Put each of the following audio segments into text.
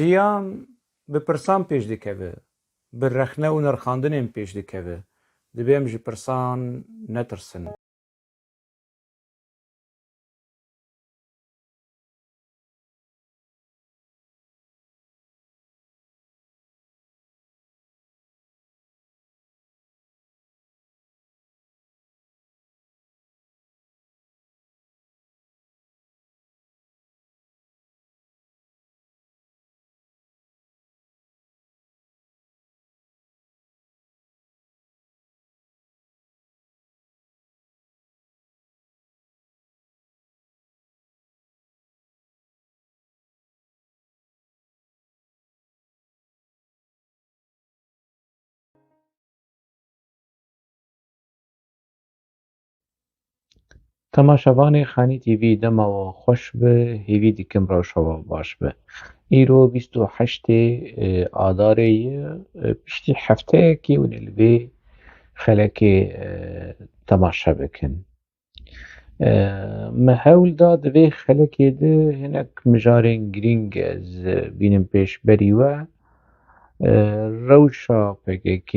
jiyan bi pirsan pêş dikeve, bi rexne û nirxandinên pêş dikeve. Divê em ji pirsan netirsin. تماشاوانê Xanî TV dema we xweş be, hêvî dikim rewşa we baş be. Îro 28 Adarê ye, piştî hefteyekê hûn ê li vê xelekê temaşa bikin. Me hewl da di vê xelekê de hinek mijarên girîng ez bînim pêşberî we. Rewşa PKK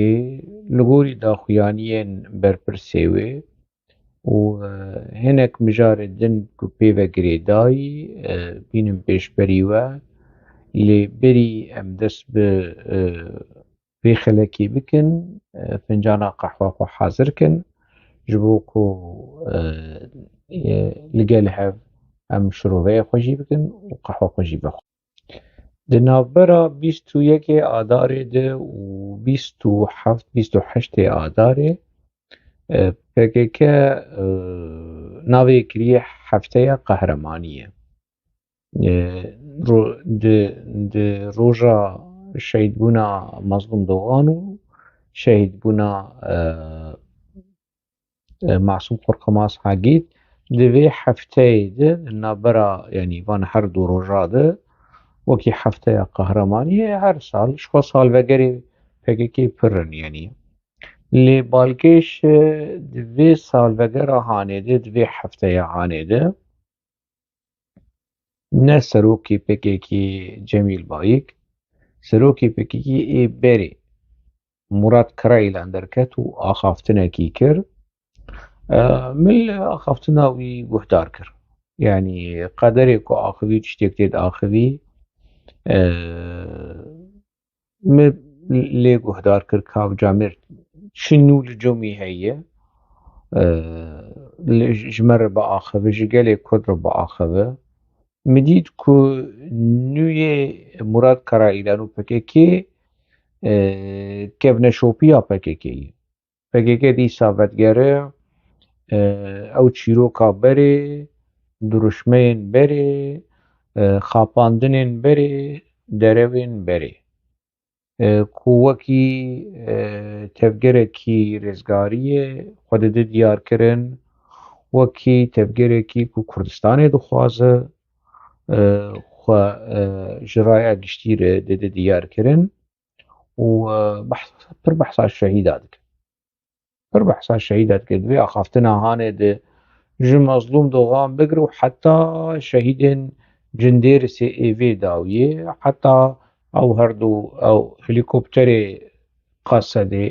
li gorî daxuyaniyên berpirsê wê û hinek mijarê din ku pê ve girêdayî bînin pêşberî we lê berî em dest bi vê xelekê bikin, fincana qehwa xwe hazir kin ji bo ku li gel hev em şiroveyê xwe jî bikin û qehwa xwe jî bixwin. Di navbera 21 Adarê de û 28 Adarê PKK navê kiriye Hefteya Qehremanî ye. Di roja şehîdbûna Mazlûm Dogan û şehîdbûna Masûm Xurxemaz Hagît di vê hefteyê de navbera yanî van her du roja de wekî Hefteya Qehremanî ye her sal ji xwe salvegerê PKK pirin yanî. Lê balkêş di vê salvegera hanê de di vê hefteya hanê de ne serokê PKK Cemîl Bayîk, serokê PKK ê berê Murad Karayîlan derket û axaftinekî kir. Min li axaftina wî guhdar kir. Yanî qederê ku axivî tiştek tê diaxivî min lê guhdar kir kavca mir çi nû li cemî heye ji me re biaxive, ji gelê Kurd re biaxive. Mi dît ku nûyê Murad Karayîlan û PKK kevneşopiya PKK ye. PKK dîsa vedgere ew çîroka berê, duruşmeyên berê, xapandinên berê, derewên berê ku wekî tevgerekî rêzgarî ye xwe dide diyar kirin, wekî tevgerekî ku Kurdistanê dixwaze xwe ji raya giştî re dide diyar kirin û pir behsa şehîda dikin. Pir behsa şehîda dikin. Di vê axaftina hanê de ji Mazlûm Dogan bigir û heta şehîdên Cindêrisê êvê dawiyê, heta ew her du ew helîkopterê Qasedê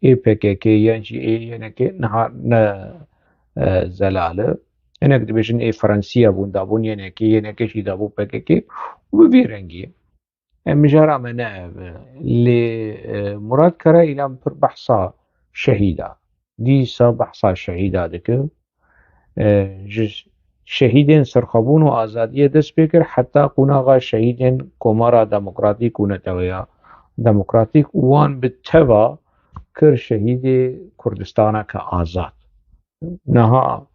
ê PKK yan jî ê yenekê niha ne zelal e. Hinek dibêjin ê Fransiya bûn dabûn yenekê, yenekê jî dabû PKK û bi vê rengî ye. Mijara me ne ev e. Lê Murad Karayîlan pir behsa şehîda. Dîsa behsa şehîda dike. Ji şehîdên serxwebûn û azadiyê dest pê kir heta qûnaxa şehîdên Komara Demokratîk û Netewaya Demokratîk û wan bi teva kir şehîdê Kurdistaneke azad. Niha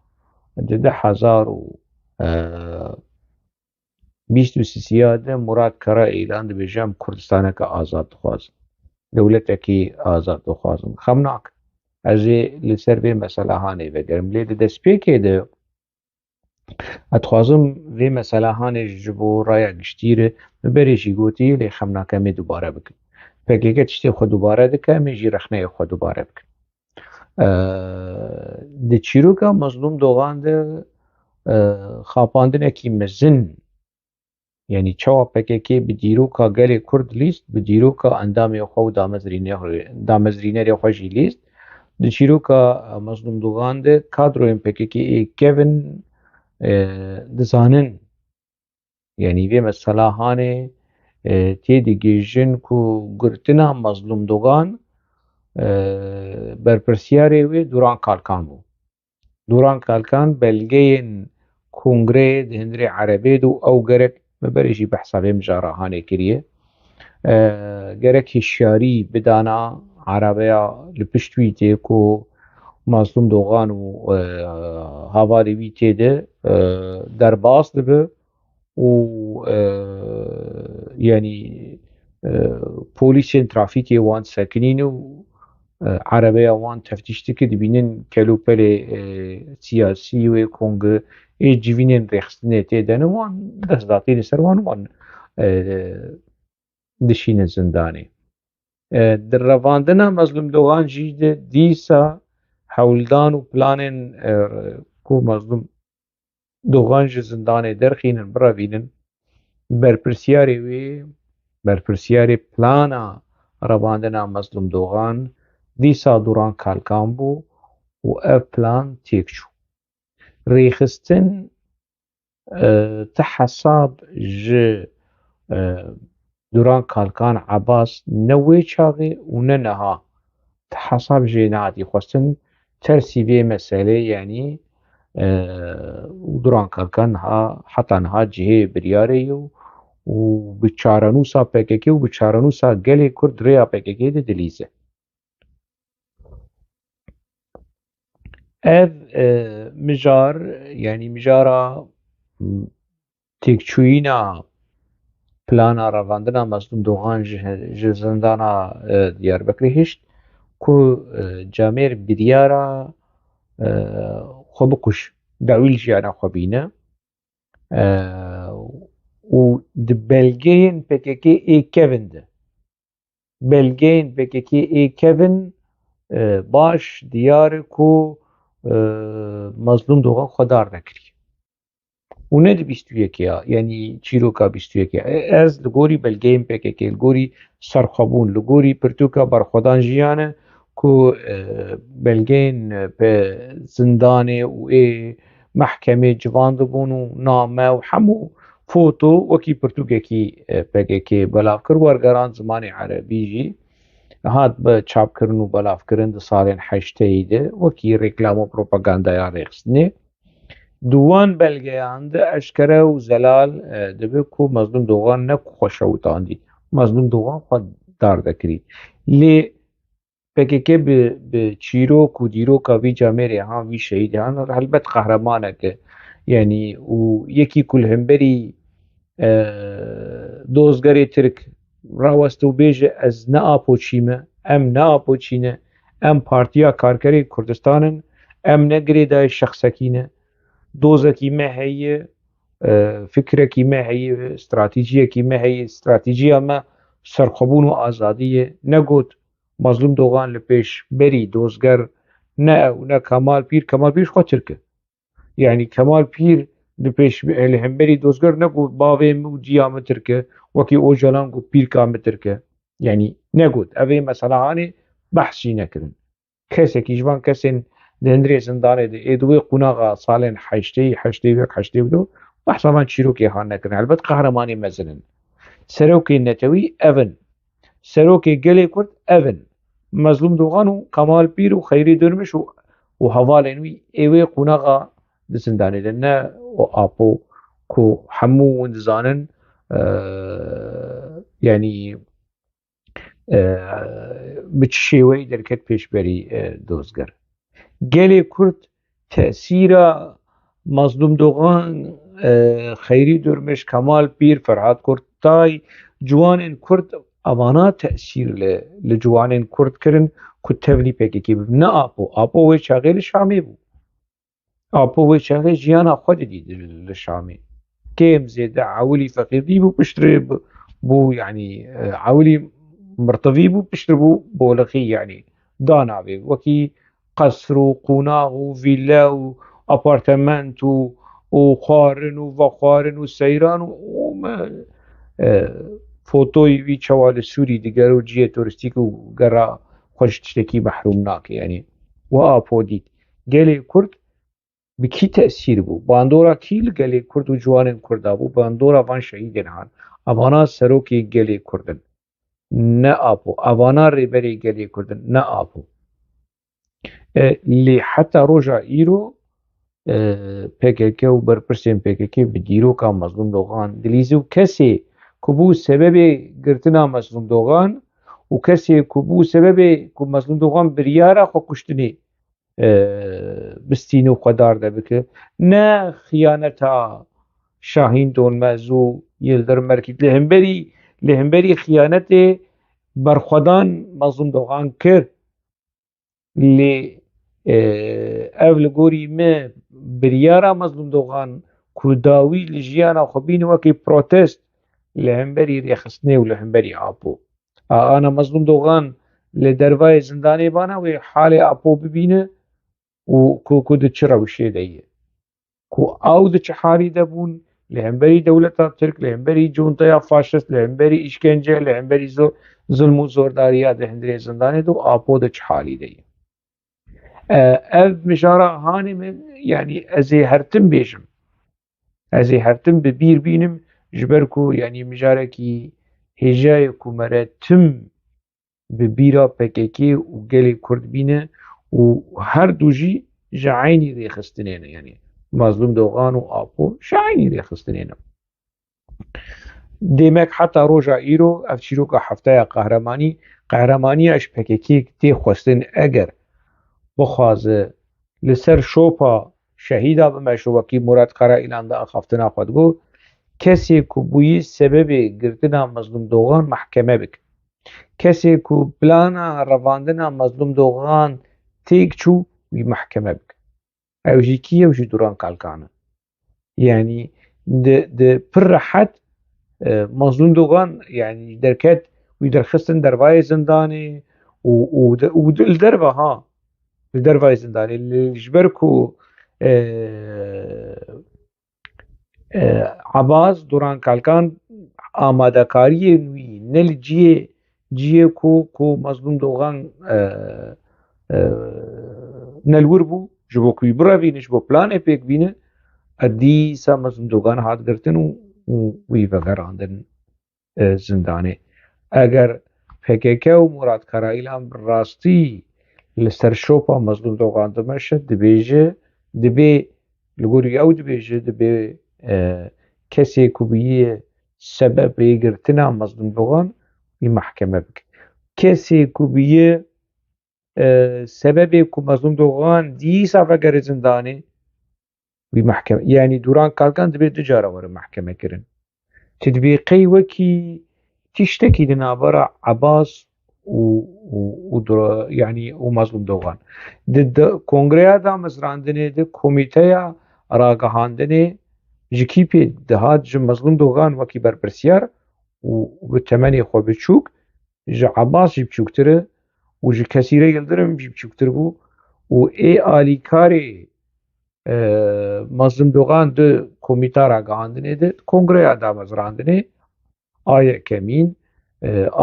di 2023 de Murad Karayîlan dibêje em Kurdistaneke azad dixwazin. Dewletekî azad dixwazin. Xem nakin. Ez ê li ser vê mesele hanê vegerim. Lê di destpêkê de ez dixwazim vê mesele hanê ji bo raya giştî re min berê jî gotî lê xem nakim em ê dubare bikin. PKK tiştê xwe dubare dike, em ê jî rexneyê xwe dubare bikin. Di çîroka Mazlûm Dogan de xapandinekî mezin يعني çawa PKK bi dîroka gelê Kurd lîst bi dîroka endamê xwe û damezrînerê xwe jî lîst di çîroka mezlûmdûxan de kadroyên PKK'yê kevin dizanin yani vê meselahanê tê digihîjin ku girtina mezlûmdûxan berpirsyarê wê Duran Kalkan bû. Duran Kalkan belgeyên Kongreyê di Hundirê Erebê de û ew gerek me berê jî behsa vê mijarahanê kiriye gerek hişyarî bidana Erebeya li pişt wî tê ku Mazlûmdûxan û havalê wî tê de derbas dibe û yanî polîsên trafîkê wan sekinîn û Erebeya wan teftîş dike dibînin kelûpelê siyasî wê kongê civînên rêxistinê tê de ne wan destdatî li ser wan dişînin zindanê. Di revandina mezlûmdûxan jî de dîsa hewldan û planên ku mezlûmdûxan ji zindanê derxînin birevînin berpirsyarê plana revandina mezlûmdûxan dîsa Duran Kalkan bû û ev plan têk çû. Rêxistin ti hesab ji Duran Kalkan Ebas ne wê çaxê û ne niha ti hesab jê nehatî xwestin tersî vê meselê yanî Duran Kalkan heta niha cihê biryarê û bi çarenûsa PKK û bi çarenûsa gelê Kurd rêya PKK de dilîze. Ev mijar yanî mijara têkçûyîna plana revandina mezlûmdûxan ji zindana Diyarbekirê hişt ku Camêr biryara xwe bikûş dewî li jiyana xwe bîne û di belgeyên PKK'ê kevin de belgeyên PKK'ê kevin baş diyar e ku mezlûmdûxan xwedar nekiriye û ne di bîst û yekiya yanî çîroka bîst û yekiya ez li gorî belgeyên PKK li gorî serxwebûn li gorî pirtûka berxwedan jiyan e ku belgeyên zindanê û mehkemê civan dibûn û name û hemû foto wekî pirtûkekî PKK belav kir wergeran zimanê erebî jî hat bi çapkirin û belavkirin di salên heşteyî de wekî rêklam û propagandaya rêxistinê di wan belgeyan de eşkere û zelal dibe ku mezlûmdûxan ne ku xwe şewitandî mezlûmdûxan xwe dar dekirî lê PKK bi çîrok û dîroka vî Camêrê han vî şehîdê han helbet qehremanek e yanî û yekî ku li hemberî dozgerê Tirk raweste û bêje ez neapoçîme em neapoçîne em Partiya Karkerê Kurdistanê in em ne girêdayê şexsekî ne dozekî me heye fikrekî me heye stratîjiyekî me heye stratîjiya me serxwebûn û azadî ye negot mezlûmdûxan li pêşberî dozger ne ew ne Kemal Pîr xwe Tirk e yanî Kemal Pîr li hemberî dozger negot bavê min û ciya min Tirk e wekî Ocalan got pîrka min Tirk e yanî negot ev ê meselehanê behs jî nekirin kesekî ji van kesên di Hundirê zindanê de ê di wê qunaxa salên heşteyî heştê du behsa van çîrokê han nekirin helbet qehremanî mezin in serokên Netewî ev in serokê gelê Kurd ev in mezlûmdûxan û Kemal Pîr û Xeyrî Durmuş û hevalên wî ê wê qunaxa di zindanê de ne apo ku hemû hûn dizanin yanî bi çi şêweyî derket pêşberî dozger gelê Kurd tesîra mezlûmdûxan Xeyrî Durmuş Kemal Pîr Ferhat Kurtay ciwanên Kurd evana tesîr li ciwanên Kurd kirin ku tevlî PKK bibin ne apo wê çaxê li Şamê bû apo wê çaxê jiyana xwe didî li Şamê kêm zêde ewilî feqîrî bû piştre bû yanî ewilî mirtivî bû piştre bû bolixî yanî danavê wekî qesr û qunax û vîlle û apartement û و خوارن و خوارن و سەیران و فۆتۆی وی چەوالە سووری دیگەر و جیە تۆریستیک و گەڕا خۆش شتێکی مەحروم ناکە یعنی و ئاپۆ دیت گەلێ کورد بکی تەسیر بوو باندۆرا کیل گەلێ کورد و جوانên کوردا بوو باندۆرا van şehîdên han evana serokê gelê Kurdin ne apû evana rêberê gelê Kurdin ne apû lê heta roja îro PKK û berpirsên PKK bi dîroka Mezlûm Dogan dilîzî û kesê ku bû sebebê girtina Mezlûm Dogan û kesê ku bû sebebê ku Mezlûm Dogan biryara xwe kuştinê bistîne û xwedar debike ne xıyaneta Şahîn Donmez û Yıldırım Erkîk li hemberî xıyanetê berxwedan Mezlûm Dogan kir lê ev li gorî me biryara Mezlûm Dogan ku dawî li jiyana xwe bîne wekî protest li hemberî rêxistinê û li hemberî apû ana Mezlûm Dogan li dervayê zindanê bana wê halê apû bibîne û ku di çi rewşê de ye ku ew di çi halî de bûn li hemberî dewleta Tirk li hemberî cuntaya faşîst li hemberî îşkence li hemberî zulm û zordariya di hindirê zindanê de û apû di çi halî de ye ev mijara hanê min yanî ez ê hertim bêjim ez ê hertim bi bîr bînim ji ber ku yanî mijarekî hêjayê ku me re tim bi bîra PKK û gelê Kurd bîne û her du jî ji eynî rêxistinê ne yanî Mezlûm Dogan û apû ji eynî rêxistinê ne dêmek heta roja îro ev çîroka hefteya qehremanîya ji PKK tê xwestin eger bixwaze li ser şopa şehîda bime ji wekî Murad Qaraîlan da axaftina xwe digot kesê ku bûyî sebebê girtina Mezlûm Dogan mehkeme bike kesê ku plana revandina Mezlûm Dogan têk çû wî mehkeme bike ew jî kî ye ew jî Duran Kalkan e yanî di pir rehet Mezlûm Dogan yanî derket wî derxistin dervayê zindanê û li derve ha li dervayê zindanê ji ber ku Ebas Duran Kalkan amadekariyên wî ne li ciyê ku Mezlûm Dogan nelwir bû ji bo ku wî birevîne ji bo planê pêk bîne dîsa Mezlûm Dogan hat girtin û wî vegerandin zindanê eger PKK û Murad Qaraîlan bi rastî li ser şopa Mezlûm Dogan dimeşe dibe li gorî ew dibêje dibe kesê ku bûye sebebê girtina Mezlûm Dogan wî mehkeme bike kesê ku bûye sebebê ku Mezlûm Dogan dîsa vegere zindanê wî mehkeme yanî Duran Kalkan dibe du cara were mehkeme kirin tu dibê qey wekî tiştekî di navbera Ebas û Mezlûm Dogan di kongreya damezrandinê di komîteya ragihandinê ji kî pê dihat ji Mezlûm Dogan wekî berpirsiyar û bi temenê xwe biçûk ji Ebas jî biçûktir e û ji Kesîre Yıldırım jî biçûktir bû û ê alîkarê Mezlûm Dogan di komîta ragihandinê de kongreya damezrandinê Aya Kemîn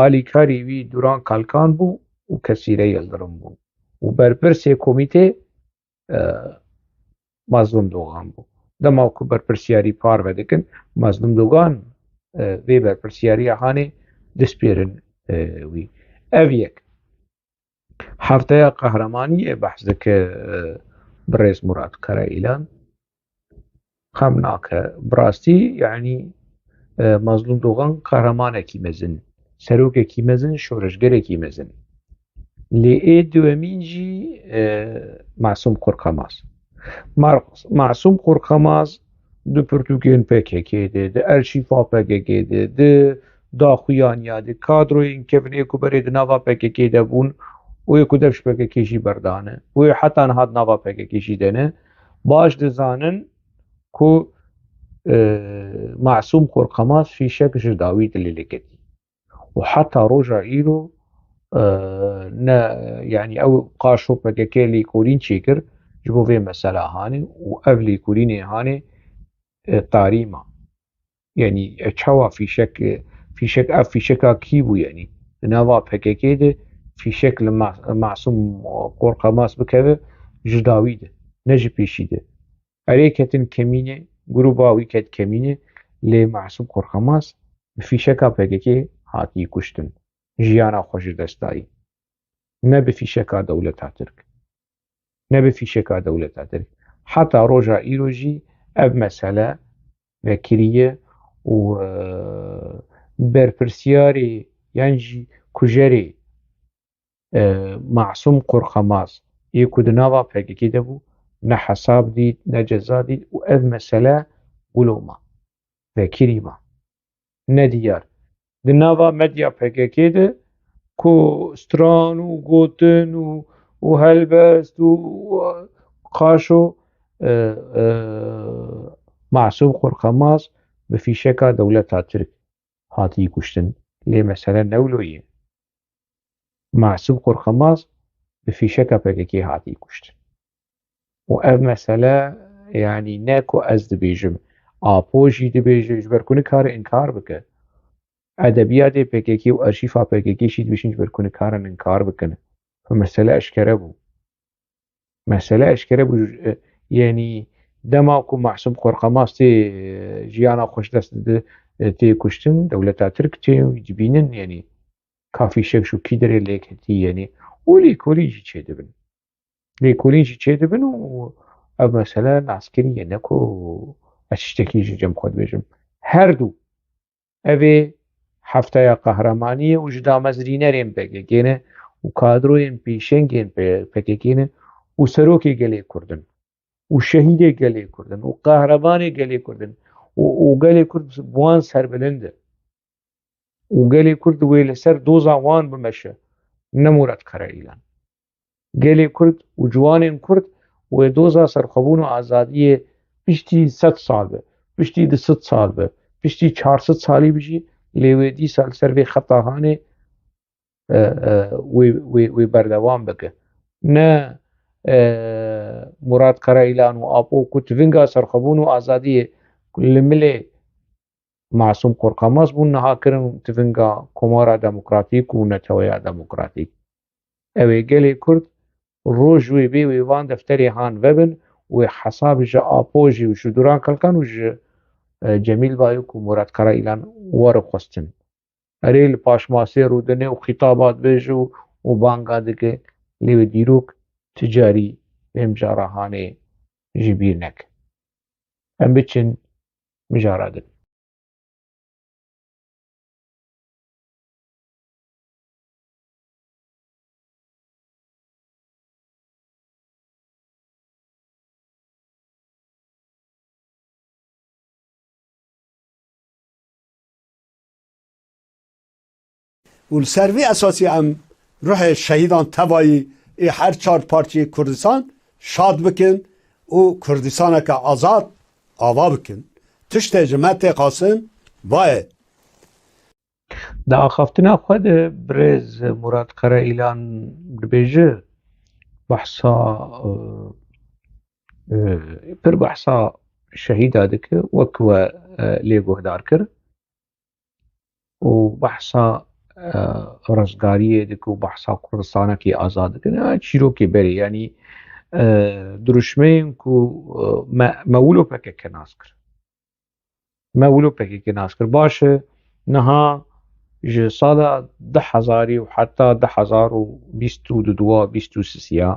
alîkarê wî Duran Kalkan bû û Kesîre Yıldırım bû û berpirsê komîtê Mezlûm Dogan bû dema ku berpirsiyarî parve dikin Mezlûm Dogan vê berpirsiyariya hanê dispêrin wî ev yek hefteya qehremaniyê behs dike birêz Murad Qaraîlan xem nake bi rastî yanî Mezlûm Dogan qehremanekî mezin serokekî mezin şoreşgerekî mezin lê ê duhemîn jî Masûm Xurxemaz Masûm Xurxemaz di pirtûkên PKK de di erşîfa PKK de di daxuyaniya di kadroyên kevinê ku berê di nava PKK de bûn wê ku dev ji PKK jî berdane wê heta niha di nava PKK jî de ne baş dizanin ku Masûm Xurxemaz fîşek ji dawî dilê leketî û heta roja îro ne yanî ew qaşo PKK lêkolîn çêkir ji bo vê mesela hanê û ev lêkolînê hanê طاريما يعني تشوا في شك في شكا كيبو يعني نافا بكيكيده في شكل معصوم قرقماس بكذا جداويده نجي بيشيده أريكة كمينة جروباوي كت كمينة لمعصوم قرقماس في شكا بكيكي هاتي كشتن جيانا خوش دستاي نبي في شكا دولة ترك نبي في شكا دولة ترك حتى روجا إيروجي أب مسألة وكريه و برپرسیاری یانجی کجری معصوم قرخماس یکو دناوا پاکیکی دبو نه حساب دید نه جزا دید و اف مسئله قلوما وكيري ما نديار دناوا مديا پاکیکی ده کو ستران و گوتن و هلبست و قاشو معصوم قرخماس بفي شكا دولة ترك هاتي كشتن ليه مثلا نولوية معصوم قرخماس بفي شكا بكي هاتي كشتن وأب مثلا يعني ناكو أز دبيجم آبوجي دبيجم جبر كوني كار إنكار بك أدبيات بكي وأرشيفا بكي شيد بيشن جبر كوني كار إنكار بكن فمسألة أشكربو مسألة أشكربو يعني دماكو معصوم قرخماس تي جيانا خوش دست تي كشتن دولة ترك تي يجبينن يعني كافي شك شو كيدري ليك هتي يعني ولي جي تشي دبن ليكولي جي تشي دبن و أب مثلا عسكري نكو أشتكي جم خود بجم هردو أبي حفتة يا قهرمانية وجدا مزرينرين بكيكينه وكادروين بيشنجين بكيكينه وسروكي قلي كردن وشهيدي قلي كردن وقهرماني قلي كردن وقلي كرد بوان سر بلنده وقلي كرد ويل سر دوزا وان بمشى نمورت كرايلان قلي كرد وجوانين كرد ودوزا سرخبون آزادية بشتي 100 سال به بشتي 200 سال به بشتي 400 سالي بجي لويدي سال سر في خطاهانه وي بردوام بك نه مراد كرايلان وابو كتفنغا سرخبون آزادية كل ملي معصوم قرقماس بون نها کرن تفنگا کمارا دموکراتیک و نتویا دموکراتیک اوی گلی کرد روز وی بی وی وان دفتری هان وبن و حساب جا آپوجی و شدوران کلکن و جمیل بایوک و مراد کرا ایلان ور خستن اریل پاشماسی رو دنه و خطابات بیجو و بانگا دکه لیو دیروک تجاری امجارهانه جبیر نک ام بچن مجارادن والسروي أساسي أم روح الشهيدان تبعي هر 4 بارتي كردستان شاد بكن و كردستانك آزاد آوا بكن تشت جماعت قاسم باي دا خفتنا خود برز مراد قرا إيلان ببيجه بحثا پر بحثا شهيد هذيك وكوا ليغو هدار كر وبحثا رزقارية ديك وبحثا كردستانا كي آزاد كنا تشيرو كي بري يعني درشمين كو مولو بك كناسكر مولو بك كناسكر باشه نها جه سالا 10,000 وحتى 10,022 23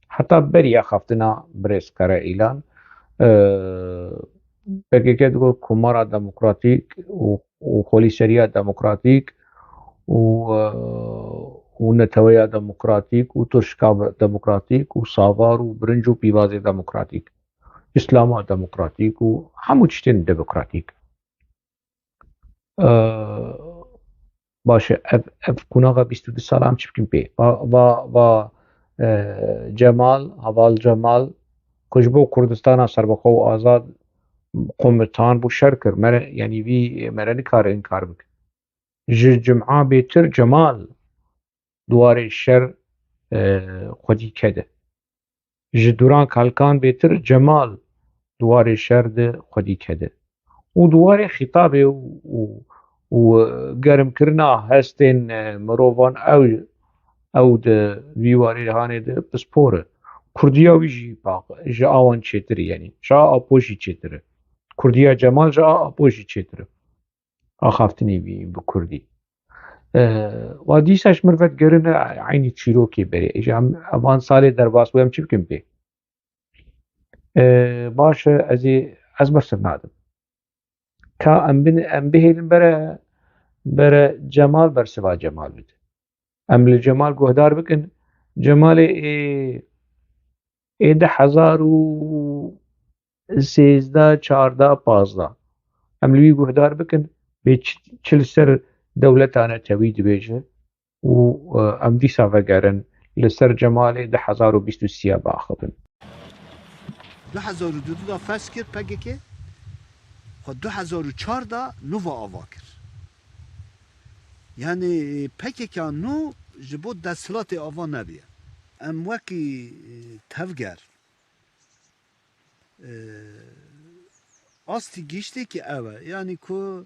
حتى بريا خفتنا بريس كرا إيلان بكيكي تقول كمارا ديمقراطيك وخولي سريا ديمقراطيك ونتويا ديمقراطيك وترشكا ديمقراطيك وصافار وبرنجو بيوازي ديمقراطيك إسلاما ديمقراطيك وحمو تشتين ديمقراطيك باشه اف كوناغا 22 سال هم چپکیم پی و جمال هوال جمال کجبو کردستان سربخو و آزاد قومتان بو شرکر مر يعني في مرني كار انكار بك جمعة بيتر جمال دوار الشر خودي كده دوران كالكان بيتر جمال دواري شرد خودي كده ودواري خطابي وقرم كرنا هستين مروفان او ده ویواری هانه ده بسپوره کردیا ویجی باق جا آوان چیتری یعنی جا آپوشی چیتره کردیا جمال جا آپوشی چیتره آخافتنی بی بکردی و دیساش مرفت گرن عینی چیروکی بری ایجا اوان سالی در باس ویم چی بکن بی باشه از برسر نادم که ام بهیدن بره جمال برسوا جمال بده ام لجمال گهدار بکن جمال 11 14 15 ام لوی گهدار بکن به چل سر دولتانه توی دبیجه و ام دیسا وگرن لسر جمال 1023 باخبن 2002 دا فاس کرد پگه خود 2004 دا نو آوا کرد یعنی پگه که نو جبود دستلات آوا نبیه ام وکی تفگر آستی گیشتی که اوه یعنی که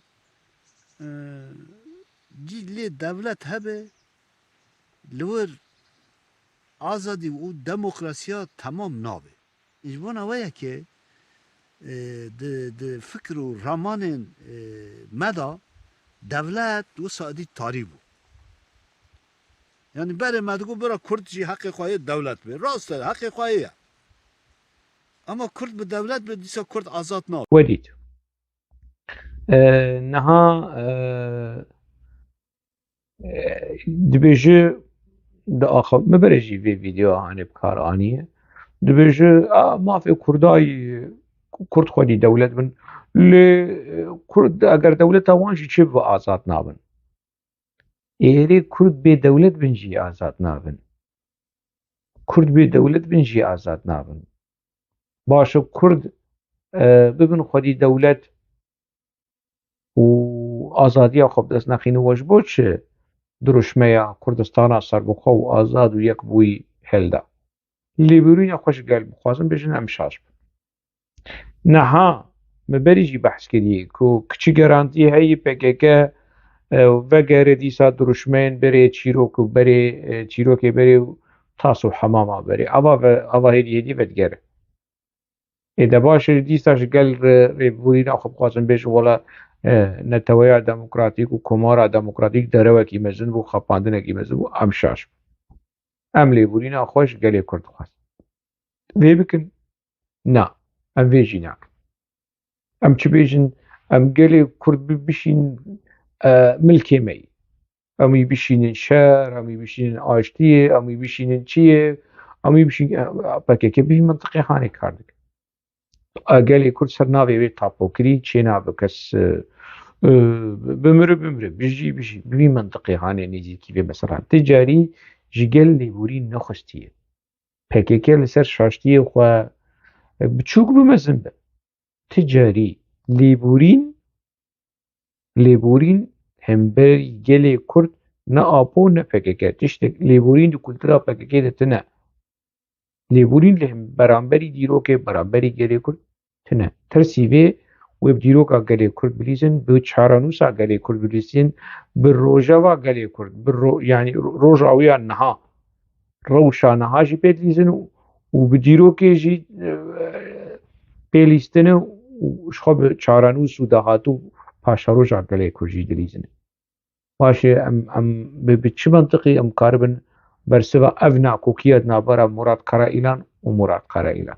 جیلی دولت هبه لور آزادی و دموکراسیا تمام نابه اجبان اوه که ده فکر و رامان مدا دولت و سعودی تاری بود یعنی بره مدگو برا کرد جی حق خواهی دولت به راست حق خواهیه اما کرد به دولت به دیسا کرد آزاد نابه ودید نها دبیجه دا آخر مبرجی وی ویدیو هانه بکار آنیه دبیجه ما فی کردای کرد خودی دولت بن لی کرد اگر دولت وانشی چه و آزاد نابن ایری کرد به دولت بنجی آزاد نابن کرد به دولت بنجی آزاد نابن باشه کرد ببن خودی دولت و آزادی خب دست نخینه واش بود چه درشمه کردستان سربخوا و آزاد و یک بوی هلدا لیبرین خوش قلب خوازم بجن امشاش نها مبریجی بحث کردی که کچی گرانتی هایی پکه و گره دیسا درشمین بره چیروک و بره چیروک بره تاسو حماما بره اوا هدی ودگره ایده باشه دیساش گل ریبورین خب خوازم بجن ولا نتویا دموکراتیک و کمارا دموکراتیک دره وکی مزن بو خپاندن کی مزن بو امشاش ام لیبورین خوش گلی کرد خواست وی بکن نه ام ویجی نک ام چی بیجن ام گلی کرد بشین ملکی می امی بشین شهر امی بشین آشتیه امی بشین چیه امی بشین پاکه که بی منطقه خانه کردک گلی کرد سر ناوی وی تاپو کری چی نابه کس بمره بيجي بي منطقي هاني نيجي كيف مثلا تجاري جيجل ليبورين نخستيه PKK لسر شاشتيه خو بتشوك بمزن به تجاري ليبورين هم بر جلي كرد نا آبو نا PKK تشتك ليبورين دو كولترا PKK دتنا ليبورين لهم برانبري ديروكي برانبري جلي كرد تنا ترسيبه وب دیروکا گلی کرد بلیزن به چارانوسا گلی کرد بلیزن به روجاوا گلی کرد یعنی روجاویا نها روشا نها جی پیلیزن و به دیروکی جی پیلیستن و شخوب چارانوس و دهاتو پاشا روجا گلی کرد جی دلیزن باشه ام به چه منطقی ام کاربن برسوا افنا کوکیت نابرا مراد کرا ایلان و مراد کرا ایلان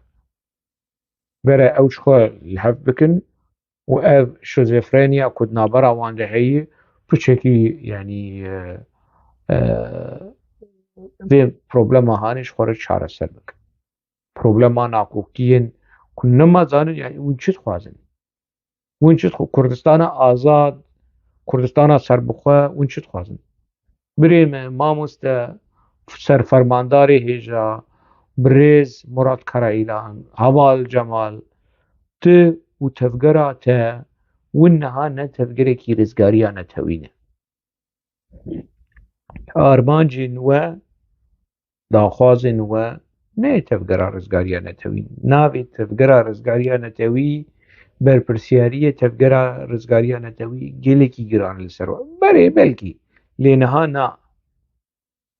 برای اوش خو الهف بکن و اف شوزيفرينيا كود نابرا وان هي بشكي يعني في بروبلما هانش خورج چاره سر بك بروبلما ناقوكين كنما زانن يعني ونچت خوازن ونچت كردستان آزاد كردستان سربخوا ونچت خوازن بريم ماموست سرفرمانداري هجا بريز مراد كرايلان هوال جمال ت و تفگرا تا ونها نه تفگره کی رزگاریا نتوینه آرمانجین و داخوازن و نه تفگرا رزگاریا نتوی ناوی تفگرا رزگاریا نتوی برپرسیاری تفگرا رزگاریا نتوی گلکی گران لسر بره بلکی لینها نا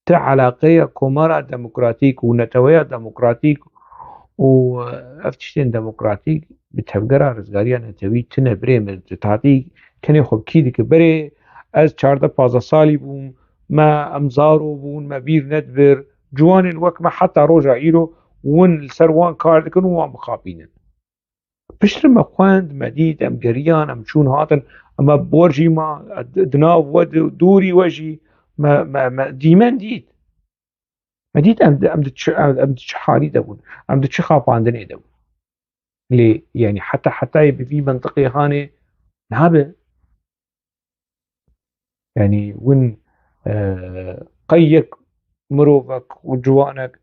تا علاقه کمارا دموکراتیک و نتویا دموکراتیک و افتشتين ديمقراطيك بتفجرها رزقاريا نتوي تنه بري ملتاتي كني خب كيدي كبري از 14 سالي بوم ما امزارو بون ما بير ندبر جوان الوقت ما حتى روجا ايرو ون السروان كارد كنو وان مخابين بشتر ما خواند مديد ام جريان ام شون هاتن اما بورجي ما دناو ود دوري وجي ما ديمان ديد مديد ام دتش حالي دبون ام دتش خاباندني دبون ليه يعني حتى يبقى في منطقة هاني نهابه يعني وين قيك مروفك وجوانك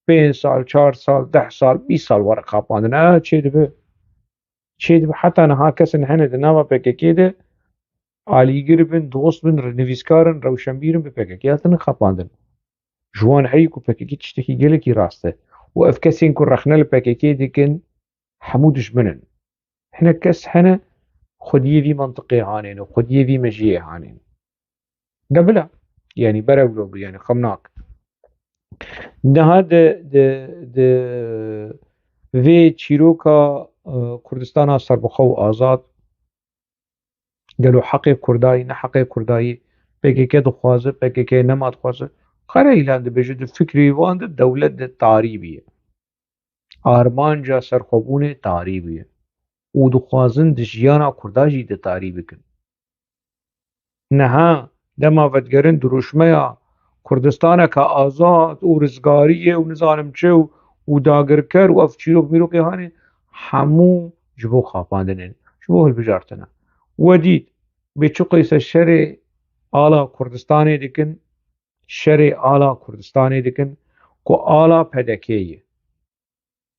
5 سال 4 سال 10 سال 20 سال ورا خاباندنا تشي دبه حتى انا هاكس ان هنا دناما بككيده علي قربن دوست بن نویسکارن روشنبیرن به پککیاتن خاباندن جوان هيك وبككي تشتكي قلكي راسته وافكسين كون رخنا البككي ديكن حمودش منن احنا كس حنا خديه في منطقي هانين وخديه في مجيه هانين قبلها يعني برولو يعني خمناك هذا د في تشيروكا كردستان سربخو آزاد قالوا حقي كرداي نحقي كرداي بككي دخوازه بككي نما دخوازه قرأ إيلان بجد فكري واند الدولة التعريبية آرمانجا سرخوبون تعريبية ودخوازن دجيانا كرداجي ده تعريبي كن نها دما فتگرن دروشميا كردستانا كآزاد ورزگارية ونظالم چه وداگركر وافچيروك ميروك هاني حمو جبو خاپاندنن جبو هلبجارتنا وديد بيچو قيس الشرع آلا كردستاني دكن شرع آلا كردستاني دكن كو آلا پدكيه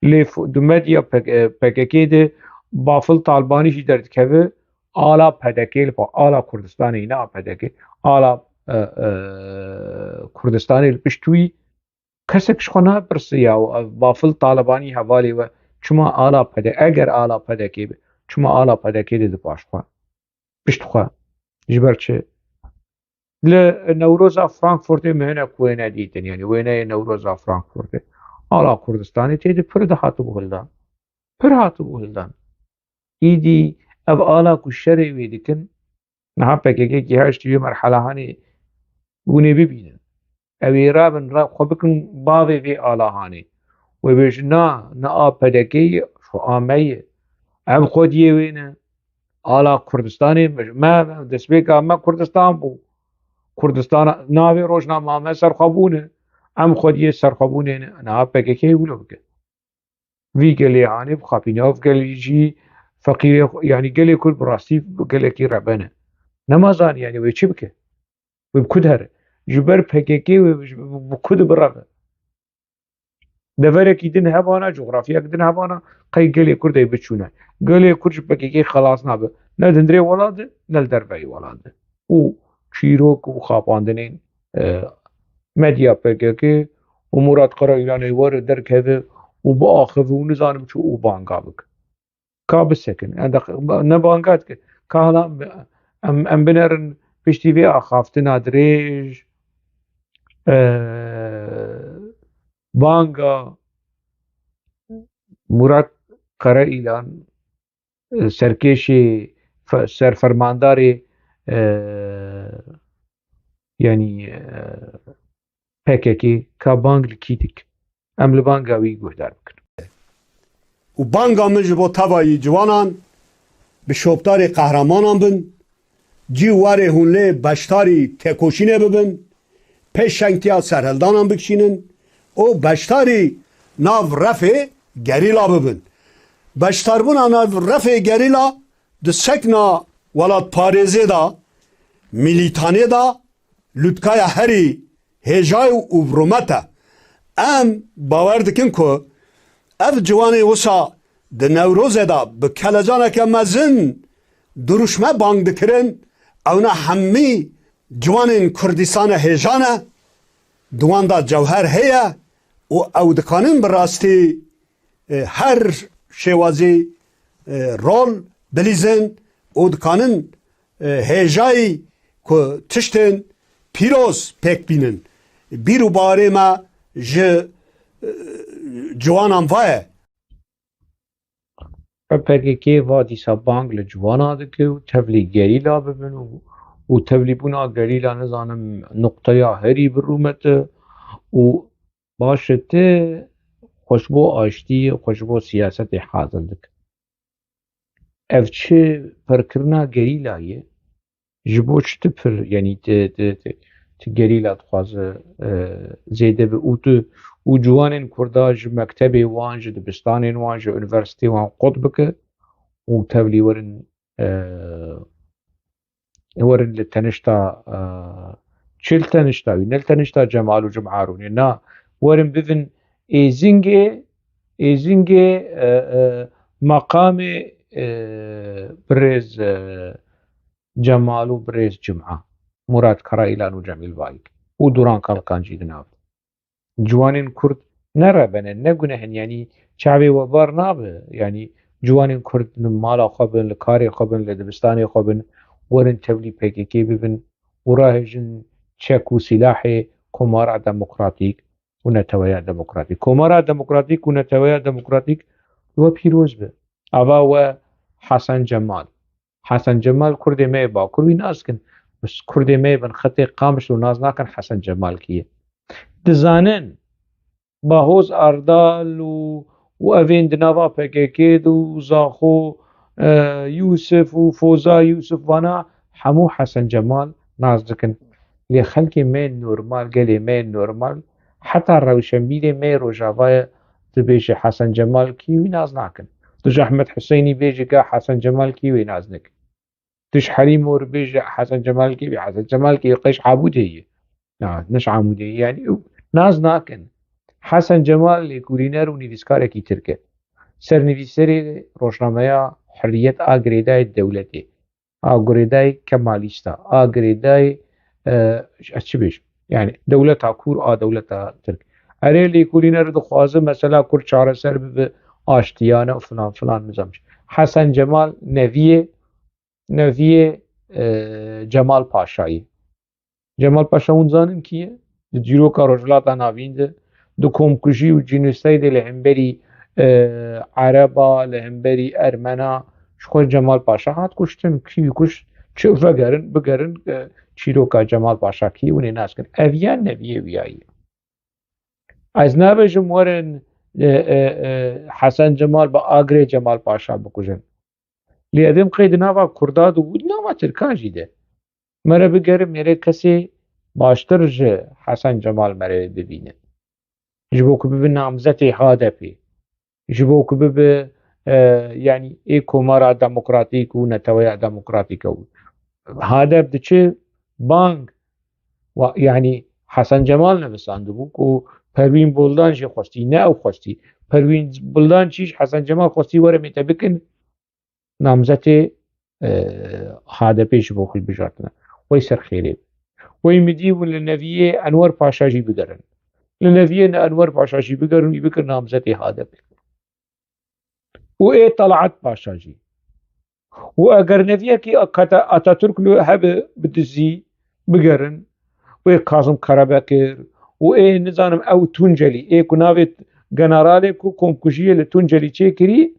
لف دمديا پککی ده بافل طالبانی جی درد که آلا پدکی لپا آلا کردستانی نه پدکی آلا کردستانی لپشتوی کسکش خونه برسیا و بافل طالبانی حوالی و چما آلا پدکی اگر آلا پدکی به چما آلا پدکی ده پاش خواه پشت خواه جبر چه لنوروز فرانکفورت مهنه کوینه دیتن یعنی وینه نوروز فرانکفورت آلا کردستانی تیده پر ده هاتو بهلدان ایدی او آلا کشره ویدکن نها پککی که هشت یه مرحله هانی گونه ببینن اوی رابن راب خوبکن باوی وی آلا هانی و بیش نا پدکی شو آمیه ام خود یه وینه آلا کردستانی ما دسبه که ما کردستان بو کردستان ناوی روشنامه ما سرخوابونه ام خود یه سرخوابونه نه پککی بولو بکن وی گلی هانی بخابیناف گلی جی فقير يعني قال يكون براسي قال لك ربنا نمازان يعني ويشبكه وبكدهر جبر بكيكي وبكد برغ دفرك يدن هبانا جغرافيا يدن هبانا قي قال يكون ده بتشونه قال يكون بكيكي خلاص نابه ندندري ولاد نلدربي ولاد و شيروك وخاباندنين مديا بكيكي ومراد قرا يعني ور درك هذا وباخذ ونزانم شو وبانقابك كاب السكن عندك نبانقات كهلا ام بنرن بشتي في اخافتنا دريج بانقا مراد قرا اعلان سركيشي سر فرمانداري يعني PKK كبانق لكيتك ام لبانقا وي گهدار بكن و بانگا من جبو تبایی جوانان به شوبتاری قهرمانان بن جی واره هونله بشتاری تکوشینه ببن پیش شنگتیا سرهلدانان بکشینن او بشتاری ناو رفع گریلا ببن بشتار بنا ناو رفع گریلا ده سکنا ولاد پارزه دا میلیتانه دا لوتکای هری هجای و برومتا ام باور دکن که اف جوانی وسا د نوروز دا به کلجانه که مزن دروشمه بانگ دکرن اونا همی جوان کردستان هیجانه دوان دا جوهر هیا و او دکانن براستی هر شوازی رول بلیزن و دکانن هجایی که تشتن پیروز پک بینن بیرو باره ما جوانان وای PKK va dîsa bang li ciwana dike û tevlî gerîla bibin û tevlîbûna gerîla nizanim nuqteya herî bi rûmete û baş e tê xweş bo aştiyê xweş bo siyasetê hazir dikin. Ev çi perkirina gerîla ye ji bo çi pir yanî tu gerîla dixwaze zêde bi û ciwanên Kurda ji mektebê wan ji dibistanên wan ji universîtê wan qut bike û tevlî werin li tenişta çi li tenişta wî ne li tenişta Cemal û Cumar rûnê na werin bivin êzingê meqamê birêz Cemal û birêz Cum'a Murad Karailan û Cemîl Bayik û Duran Kalkan jî di nav. Ciwanên Kurd nerebene ne gunehin yanî çavê we bar nabe yanî ciwanên Kurd li mala xwe bin li karê xwe bin li dibistanê xwe bin werin tevlî PKK bibin û rahêjin çek û silahê Komara Demokratîk û Neteweya Demokratîk. Komara Demokratîk û Neteweya Demokratîk we pîroz be. Ava we Hesen Cemal. Hesen Cemal Kurdê me yê Bakur wî nas kin. Kurdê me yê bin xetê Qamiş û naz nakin Hesen Cemal kî ye. Dizanin Bahoz Ardal û evên di nava PKK û Zaxo Yusuf û Foza Yusuf vana hemû Hesen Cemal naz dikin. Lê xelkê me normal gelê me normal heta rewşenbîrê me Rojavayê dibêje Hesen Cemal kî wî naz nakin. Tu ji Ehmed Huseyinî bêjî ka Hesen Cemal kî wê naz nekin. Tu ji Helîm Or bêje Hesen Cemal kî wê Hesen Cemal kî qeş Amûdê ye. Neş Amûdê ye yanî naz nakin. Hesen Cemal lêkolîner û nivîskarekî Tirk e. Sernivîserê Rojnameya Hurriyet a girêdayê dewletê a girêdayê Kemalîst a girêdayê çi bêjim yani dewleta Kûr a dewleta Tirk. Erê lêkolîner dixwaze mesela Kurd çareser bibe aştiyane filan filan nizamiş. Hesen Cemal neviyê Cemal Paşayê. Cemal Paşa hûn zanin kî ye? Di çîroka Rojhilata Navîn de di komkujî û genûsaydê li hemberî Ereba li hemberî Ermena ji xwe Cemal Paşa hat kuştin kî kuş çi vegerin bigerin çîroka Cemal Paşa kî hûn ê nas kin. Ev yan neviyê wîya ye. Ez nabêjim werin Hesen Cemal bi agirê Cemal Paşa bikujin. Lê ev êm qey di nava Kurda û di nava Tirkan jî de. Mere bigerim mêrê kesê baştir ji Hesen Cemal mere bibîne. Ji bo ku bibe namzetê HDP. Ji bo ku bibe yanî ê Komara Demokratîk û Neteweya Demokratîk ew. HDP diçe bang yanî Hesen Cemal nevisandibû ku Perwîn Boldan jî xwestî ne ew xwestî. Perwîn Boldan çî Hesen Cemal xwestî were me te bikin namzetê HDP ji bo xwe bijartine. Wey serxêrê. Wey midî bûn li neviyê Enwer Paşa jî bigerin. Li neviyê Enwer Paşa jî bigerin wî bikin namzetê HDP. û ê Talat Paşa jî. û eger neviyekî Atatürk li hebe bidizî bigerin wê Kazım Karabekir û ê nizanim ew Tuncelî ê ku navê generalê ku komkujiyê li Tuncelî çêkirî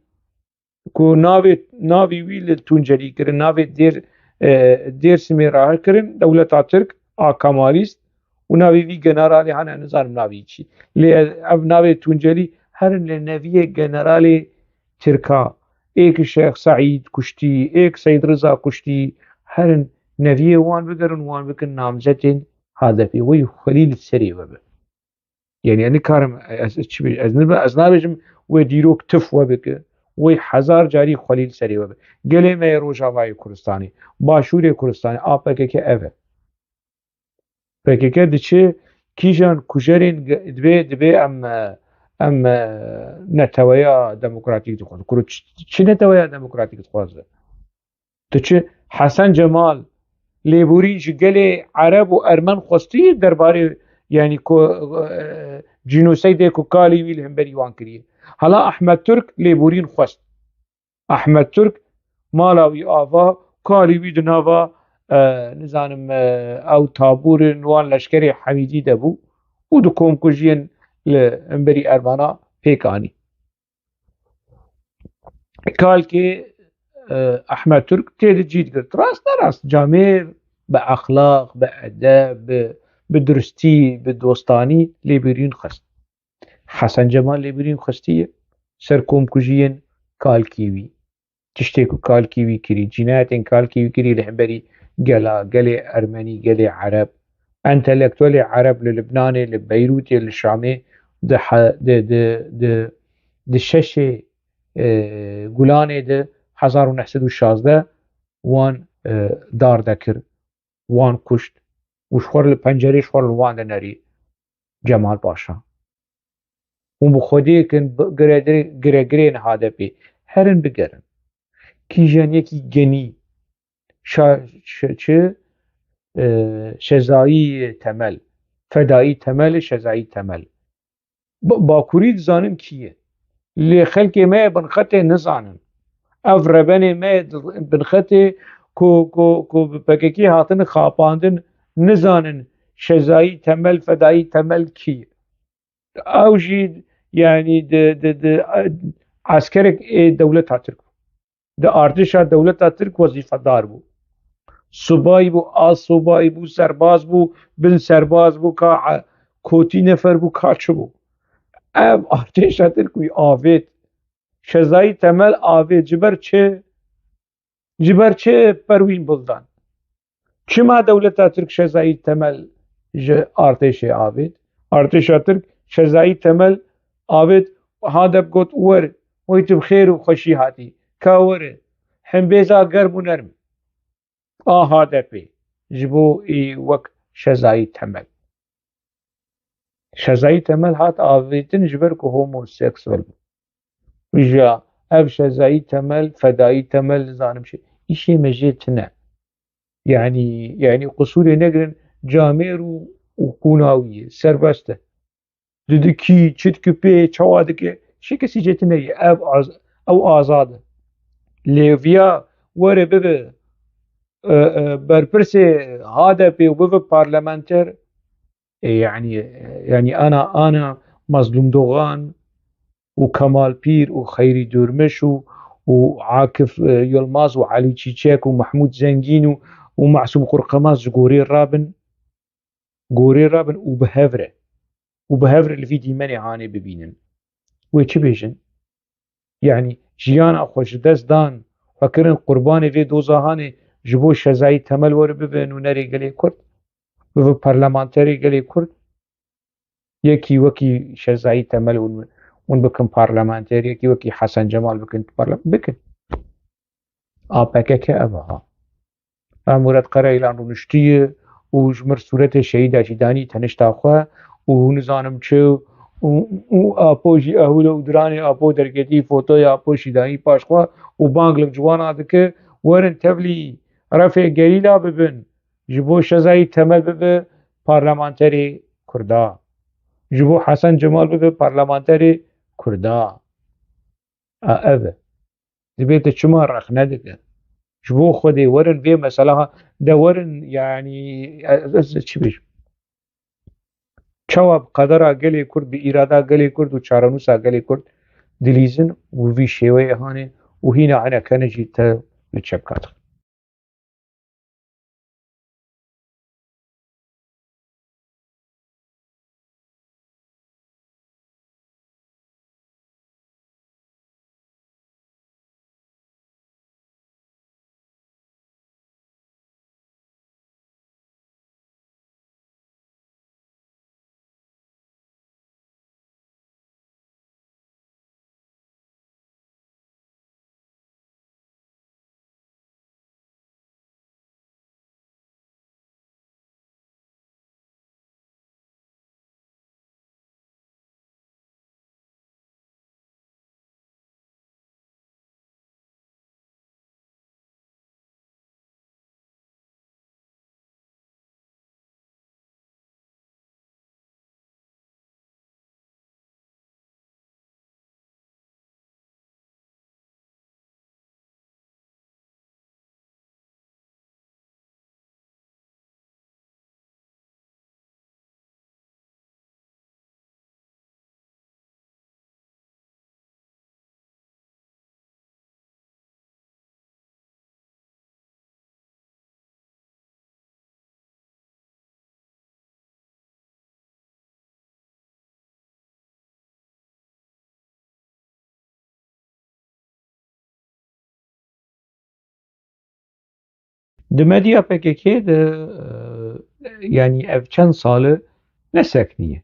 ku navê wî li Tuncelî kirin navê Dêrsimê rahil kirin dewleta Tirk a Kemalîst û navê wî generalê hene nizanim navê çi. Lê ev navê Tuncelî herin li neviyê generalê Tirka êkî Şex Seîd kuştî êk Seîd Riza kuştî herin neviyê wan bigerin wan bikin namzetên HDP wê xwelî li serê we be. Yani nikarim ez nabêjim wê dîrok tif we bike wê hezar carî xwelî li serê we be. Gelê me yê Rojavayê Kurdistanê Başûrê Kurdistanê a PKK ev e. PKK diçe kîjan kujerên dibe em Neteweya Demokratîk dixwaze. Kurd çi Neteweya Demokratîk dixwaze? Diçe Hesen Cemal lêborîn ji gelê Ereb û Ermen xwestî derbarê يعني جينوسيد كو كالي ويل همبري وان كريه هلا احمد ترك ليبورين خوست احمد ترك مالاوي آفا كالي ويد نافا نزانم او تابور نوان لشکری حمیدی دبو و دو کمکوژین لامبري ارمانا بيكاني قال كي احمد ترك تيد جيد قلت راست جامير باخلاق بادب بدرستي بدوستاني ليبرين خست حسن جمال ليبرين خستيه سر كومكوجين قال كيوي تشتكو قال كيوي كري جنايات قال كيوي كري لحبري قالي ارمني قالي عرب انتلكتوالي عرب للبناني لبيروتي للشامي ده شش گولانê de 1916 wan dar dekir wan kuşt û ji xwe li pencerê ji xwe li wan de nerî Cemal Paşa hûn bi xwediyêkin giregirên HDP herin bigerin kîjaniyekî genî çi Şezayî Temel Fedayî Temel Şezayî Temel Bakurî dizanin kî ye lê xelkê me binxetê nizanin ev rebenê me binxetê ku bi PKK hatin xapandin nizanin Şezayî Temel Fedayî Temel kî ye ew jî yanî di askerek ê dewleta Tirk di artêşa dewleta Tirk wezîfedar bû subayî bû assubayî bû serbaz bû bin serbaz bû ka kotî nefer bû ka çi bû ev artêşa Tirk wî avêt Şezayî Temel avêt ji ber çi Perwîn Buldan çima dewleta Tirk Şezayî Temel ji artêşê avêt artêşa Tirk Şezayî Temel avêt HDP got were wê tu bi xêr û xweşî hatî ka were himbêza germ û nerm a HDP ji bo wek Şezayî Temel Şezayî Temel hat avêtin ji ber ku homoseksüel bû ja ev Şezayî Temel Fedayî Temel nizanim çi îşê me jê tune yani qusûrê negirin camêr û qûnawî ye serbest e didikî çi dikipê çawa dike şê kesî jê tune ye ew azad e lêviya were bibe berpirsê HDP û bibe parlamenter يعني أنا مظلوم دوغان وكمال بير وخيري دورمش وعاكف يلماز وعلي تشيتشيك ومحمود زنجين ومعصوم قرقماز قوري رابن وبهفرة اللي في ديماني هاني ببينن ويتش بيجن يعني جيان أخوش دست دان فكرن قرباني في دوزا هاني جبو شزاي تمل ور ببن ونري قلي كرد ببن برلمانتري قلي كرد يكي وكي شزاي تمل ون بكن برلمانتري يكي وكي حسن جمال بكن برلمان بكن APK أبها مراد قرأ إلى رونشتية وجمر صورة شهيدة جداني تنشتا أخوة ونزانم چه و آپوشی اهول و درانی آپو درگتی فوتوی آپوشی دانی پاشخوا و بانگلم جوانا دکه ورن تبلی رفع گریلا ببن جبو شزای تمل ببه پارلمانتری کردا جبو حسن جمال ببه پارلمانتری کردا اوه دبیت چما رخ ندکه جبو خودی ورن وی مثلا ده ورن يعني چی بیش چواب قدرا گلی کرد به ایرادا گلی کرد و چارنوسا گلی کرد دلیزن و وی شیوه هانه و هینا عنا کنجی تا لچبکات دمديا PKK يعني اف چند ساله نسكنيه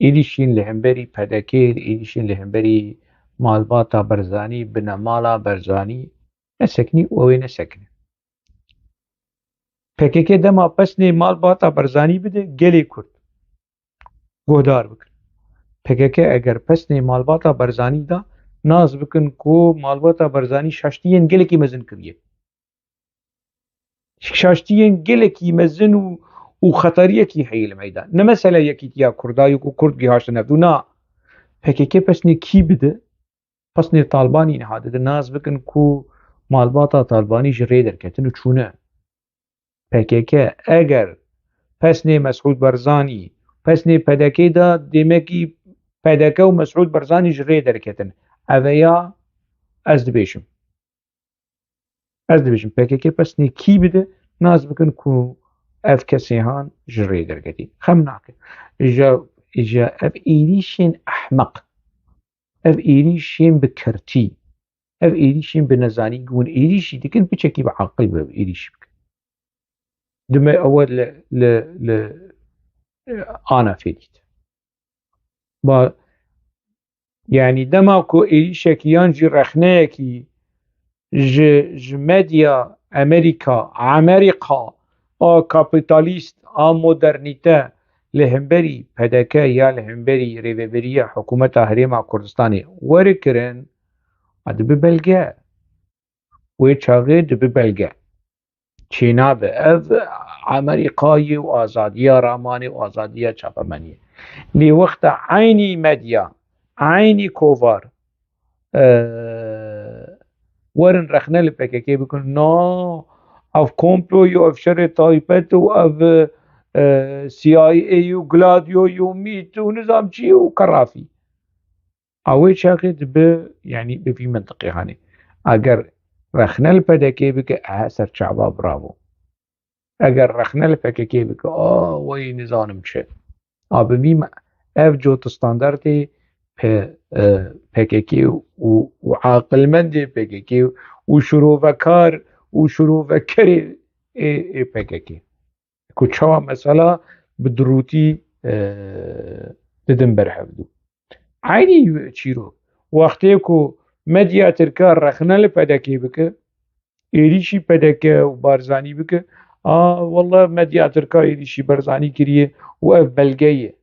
إيديشين لهمبري پدكير إيديشين لهمبري مالباتا برزاني بنمالا برزاني نسكني ووي نسكني PKK دما پسني مالباتا برزاني بده گلي كرد گهدار بكن PKK اگر پسني مالباتا برزاني دا ناز بكن كو مالباتا برزاني شاشتين گلكي مزن كريه شاشتين گلكي مزن و خطريكي حي الميدان نمثلا يكي تيا كردايو كو كرد جهاش نفدو نا PKK پسني كي بده پسني طالباني نهاده ناز بكن كو مالباتا طالباني جري دركتن و چونه PKK اگر پسني مسعود برزاني پسني PKK دا ديمكي PKK و مسعود برزاني جري دركتن اويا از دبيشم PKK پسني كي بده ناز بكن كو اف كسيهان جري دركتي خمناك اجا اف ايريشين احمق اف ايريشين بكرتي اف ايريشين بنزاني قون ايريشي دكن بچكي بعقل باب ايريشي بك دما اول ل انا فيديت با يعني دما كو ايريشكيان جي رخناكي ج ميديا امريكا كابيتاليست مودرنيته لهمبري پدكا يا لهمبري ريفبريا حكومة هريما كردستاني وركرن دبي بلغا ويچاغي دبي بلغا چينا اف امريكاي وازادية راماني وازادية چاپمني لي وقت عيني ميديا عيني كوفار ورن رخنه لPKK بكن نا اف كومبلو يو اف شر طايبت و اف CIA و گلاديو يو ميت و نظام چي و كرافي اوي شاقد يعني بفي منطقي هاني اگر رخنه لPKK بك احسر شعبا برافو اگر رخنه لPKK بك وي نظام چه ببي اف جوت ستاندردي PKK و عاقلمند PKK و شروفكار و شروفكري PKK كو چوا مسألة بدروتي ددن برحفدو عيني چيرو وقتی كو مديا تركا رخنا لPKK بك ايريشي PKK و بارزاني بك والله مديا تركا ايريشي بارزاني كريه و اف بلغيه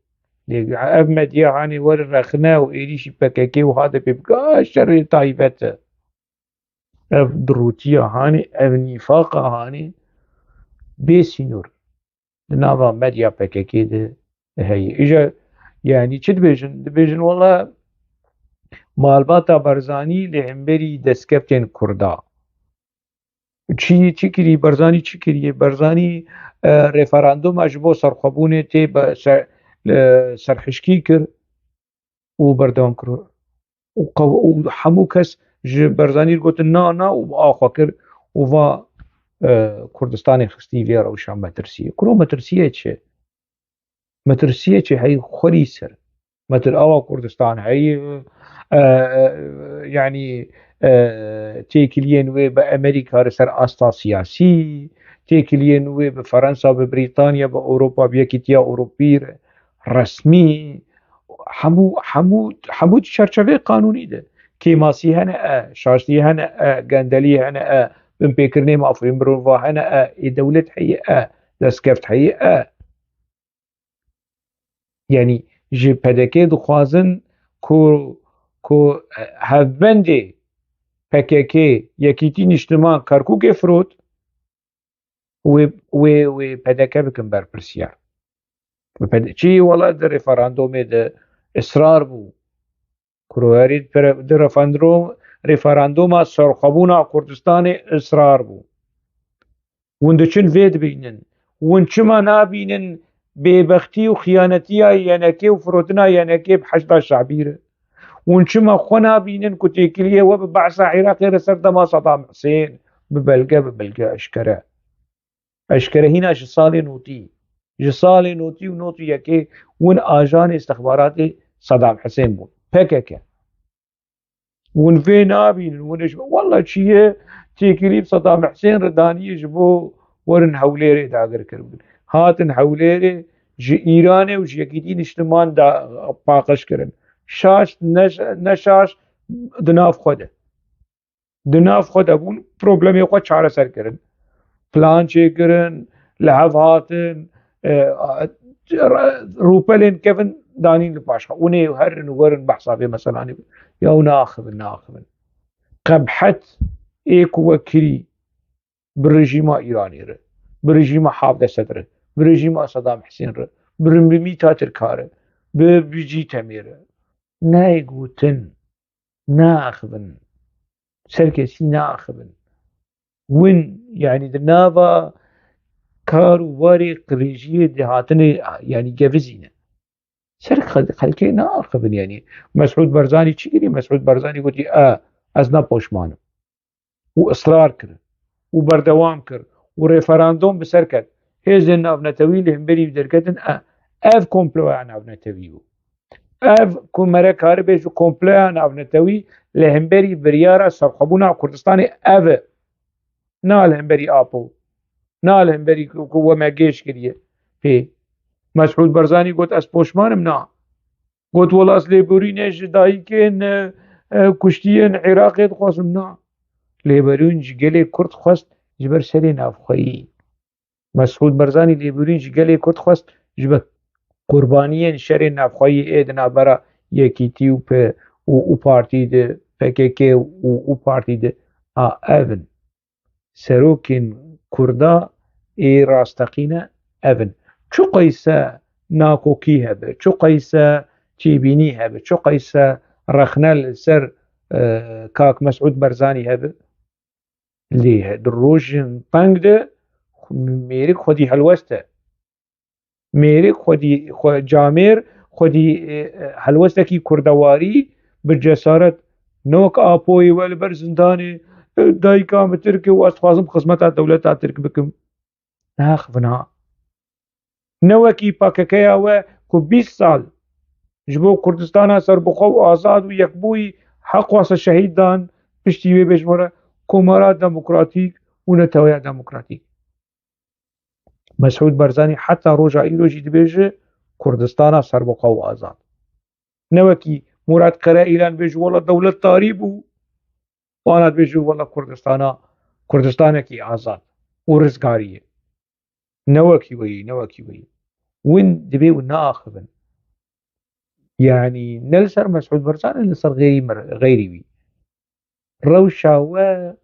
اف مديا هاني ور رخنا و ايريشي PKK و هذا بيبقى شر طايفته اف دروتيا هاني اف نفاقا هاني بيسينور نافا مديا PKK ده هي اجا يعني چه دبيجن والله مالباتا برزاني لهمبري دسكبتين كردا چي كري برزاني چي كري برزاني ريفراندوم اجبو سرخبونه تي سرحشكي كر و بردوان كر و حمو كس برزاني قلت نا و آخوا كر و فا كردستان خستي فيرا و شام مترسية كرو مترسية چه مترسية چه هاي خوري سر مثل اوا كردستان هاي يعني تيكلين وي بأمريكا رسر أستا سياسي تيكلين وي بفرنسا ببريطانيا بأوروبا بيكيتيا أوروبي رسمي حمود شرچوه قانوني ده كيماسي هنا شاشتي هنا گندلي هنا بمبيكرني مافرين بروفا هنا دولة حي دسكفت حي يعني جي PKK دخوازن كو هفبندي PKK يكيتين اجتماع كركوك افروت و PKK بكن بر برسيار چي والله ده ريفراندوم ده اصرار بو كروهاري ده ريفراندوم سرخبونا كردستان اصرار بو وندچن فيد بينن ونچما نابينن ببختي وخيانتيا ينكي وفروتنا ينكي بحشد شعبيره ونشما خونا بينن كتيكليه وببعثة عراقي رسرد ما صدام حسين ببلغة اشكره هنا جصالي نوتي ونوتي يكي ون آجان استخباراتي صدام حسين بون PKK ون في نابين ونش والله چيه تێکیلی سەدام حسێن ڕدانیش بۆ وەرن هەولێرێ داگرکردن هاتن هەولێرێ ji Îranê û ji yekîtî niştiman da paqijkirin şaş neşaş di nav xwe de di nav xwe de bûn problemê xwe çareser kirin plan çêkirin li hev hatin rûpelên kevin danîn li paş xwe hûnê herin û werin behsa vê meselanê ya hûn naxibin qebhet ê ku we kirî bi rejîma Îranê re bi rejîma Havdesed re bi rejîma Sedam Hüseyin re bi Mîta Tirka re bi Cî Temê re neygotin naxibin serkesî naxibin win yanî di nava kar û warê rejiyê dihatinê yanî gevizîne ser xelkê naxibin yanî Mesûd Barzanî çi kirî Mesûd Barzanî gotî ez nepoşmanim û israr kir û berdewam kir û referandum bi ser ket hêzên navnetewî li hemberî derketin ev komploya navnetewî bû ev ku me re karibê ji komploya navnetewî li hemberî biryara serxwebûna Kurdistanê ev e na li hemberî Apo na li hemberî ku we me gêş kiriye pê Mesûd Barzanî got ez poşmanim na got wela ez lêborînê ji dayîkên kuştiyên Iraqê dixwazim na lêborîn ji gelê Kurd xwest ji ber serê navxweyî Mesûd Barzanî lêborîn ji gelê Kurd xwest ji ber qurbaniyên şerê navxweyî ê di navbera Yekîtî û partî de PKK û partî de ev in serokên Kurda ê rasteqîne ev in çi qeyse nakokî hebe çi qeyse çêbînî hebe çi qeyse rexne li ser Kak Mesûd Barzanî hebe lê di rojên teng de mêrik xwedî helwest e mêrik camêr xwedî helwestekî kurdewarî bi cesaret ne wek Apoyê we li ber zindanê dayîka min Tirk e û ez dixwazim xizmeta dewleta Tirk bikim naxibin ha ne wekî PKKya we ku 20 sal ji bo Kurdistana serbixwe û azad û yekbûyî heq xwase şehîd dan piştî wê bêjbûre komara demokratîk û neteweya demokratîk Mesûd Barzanî heta roja îro jî dibêje Kurdistana serbixwe û azad ne wekî Murad Qere îlan bêje wela dewlet tarî bû wana dibêje wela Kurdistanekî azad û rizgarî ye ne wekî weyî win dibê û naxibin yanî ne li ser Mesûd Barzanî li ser xeyrî wî rewşa we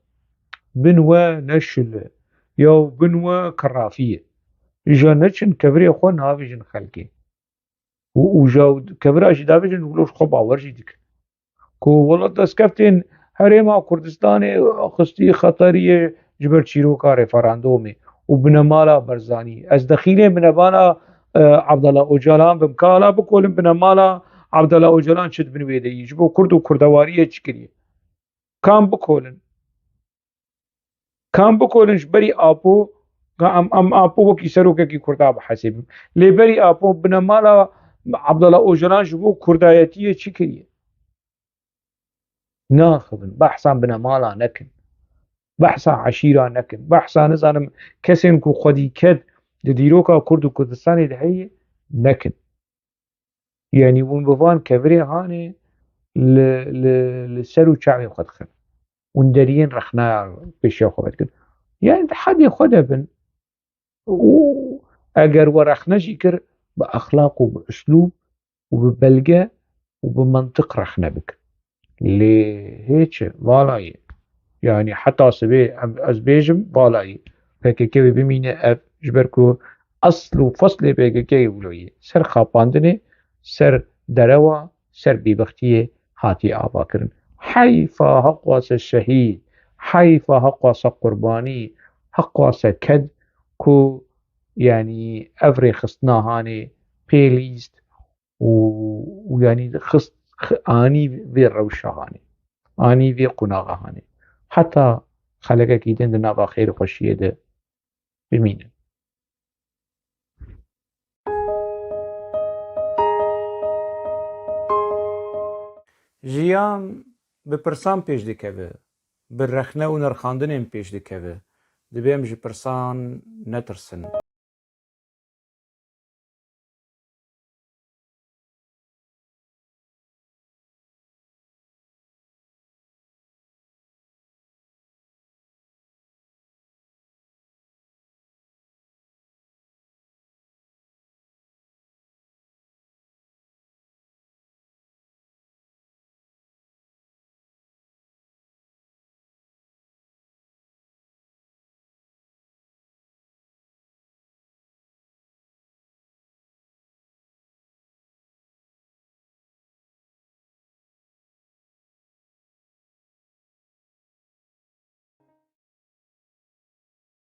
bin we ne şil e ya bin we kirafî ye ja neçin kevirê xwe navêjin xelkê û ja kevira jî davêjin ji xwe bawer jî dikin ku wela destkeftên Herêma Kurdistanê xistî xeteriyê ji ber çîroka referandumê û binemala Barzanî ez dexîlê binevana Abdullah Öcalan bim ka hala bikolim binemala Abdullah Öcalan çi dibin wê de yî ji bo Kurd û kurdewariyê çi kiriye kam bikolin ji berî Apo em Apo wekî serokekî Kurda bihesibim lê berî Apo binemala Abdullah Öcalan ji bo kurdayetiyê çi kiriye naxibin behsa binemala nekin behsa eşîra nekin behsa nizanim kesên ku xwedî ket di dîroka Kurd û Kurdistanê de heye nekin yanî hûn bi van kevirê hanê li ser û çavê xwe dixin hûn deriyên rexneya pêşiya xwe vedikin yani di hedê xwe de bin û eger we rexne jî kir bi exlaq û bi uslûb û bi belge û bi mantiq rexne bikin lê hêçi valayê yani heta sibê ez bêjim valayê PKK wê bimîne ev ji ber ku asl û feslê PKKyê wilo ye ser xapandinê ser derewa ser bêbextiyê hatiye avakirin heyfa heq wase şehîd heyfa heq wase qurbanî heq wase ked ku yanî ev rêxistina hanê pê lîst û yanî xist anî vê rewşa hanê anî vê qunaxa hanê heta xelekekî din di nava xêr û xweşiyê de bimînin jiyan bi pirsan pêş dikeve bi rexne û nirxandinên pêş dikeve. Dibêm ji pirsan netirsin.